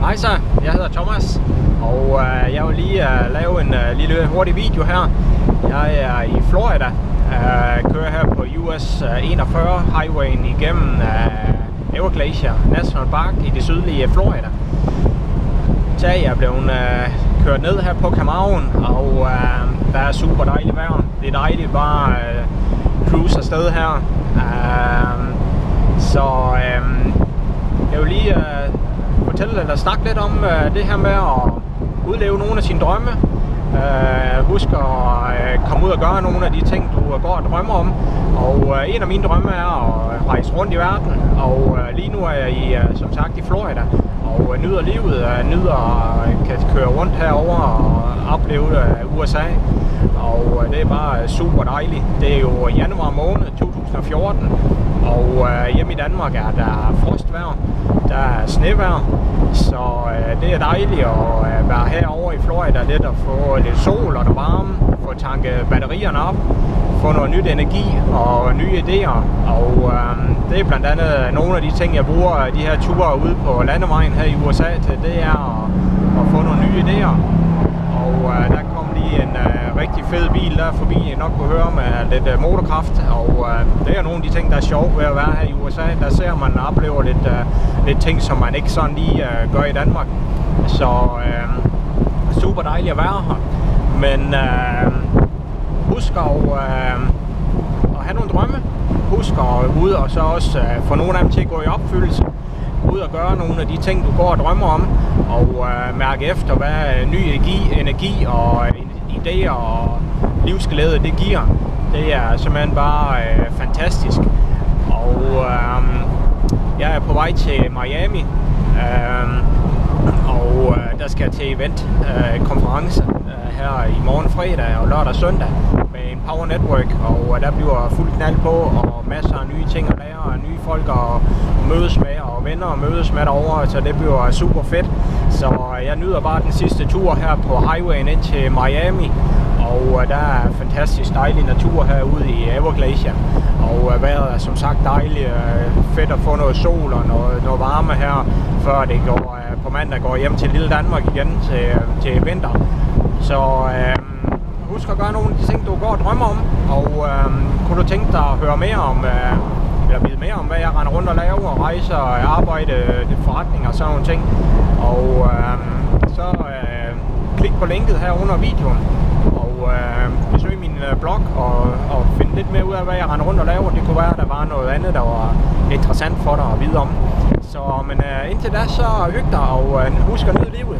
Hej så, jeg hedder Thomas, og jeg vil lige lave en lille hurtig video her. Jeg er i Florida, kører her på US 41 highwayen igennem Everglades National Park i det sydlige Florida. Så jeg er blevet kørt ned her på Camaroen, og der er super dejligt vejr. Det er dejligt bare cruise afsted her. Jeg vil lige fortælle eller snakke lidt om det her med at udleve nogle af sine drømme. Husk at komme ud og gøre nogle af de ting, du går og drømmer om. Og en af mine drømme er at rejse rundt i verden. Og lige nu er jeg som sagt i Florida og nyder livet. Nyder kan køre rundt herover og opleve USA. Og det er bare super dejligt. Det er jo januar måned 2014. Og hjemme i Danmark er der frostvejr. Der er snevejr. Så det er dejligt at være herovre i Florida lidt og få lidt sol og noget varme. Få tanket batterierne op. Få noget nyt energi og nye idéer. Og det er blandt andet nogle af de ting, jeg bruger de her ture ude på landevejen her i USA til. Det er at få nogle nye idéer. Og der kom lige en rigtig fed bil der forbi, jeg nok kunne høre med lidt motorkraft. Og det er nogle af de ting, der er sjovt ved at være her i USA. Der ser man og oplever lidt ting, som man ikke sådan lige gør i Danmark. Så super dejligt at være her. Men husk at have nogle drømme. Husk at ud og så også få nogle af dem til at gå i opfyldelse. Ud og gøre nogle af de ting, du går og drømmer om, og mærke efter, hvad ny energi og idéer og livsglæde det giver. Det er simpelthen bare fantastisk. Og jeg er på vej til Miami, og der skal jeg til event-konference her i morgen fredag og lørdag og søndag med en Power Network, og der bliver fuld knald på og masser af nye ting at lære og nye folk at mødes med og venner og mødes med derovre, så det bliver super fedt. Så jeg nyder bare den sidste tur her på highwayen ind til Miami, og der er fantastisk dejlig natur herude i Everglades, og vejret er som sagt dejligt, fedt at få noget sol og noget varme her, før det går på mandag går hjem til lille Danmark igen til vinter. Så husk at gøre nogle af de ting, du går og drømmer om, og kunne du tænke dig at høre mere om, eller vide mere om, hvad jeg render rundt og laver, og rejser, arbejde, forretninger og sådan nogle ting, og så klik på linket her under videoen, og besøg min blog og find lidt mere ud af, hvad jeg render rundt og laver. Det kunne være, at der var noget andet, der var interessant for dig at vide om. Så men indtil da, så hyg dig, og husk at nyde livet.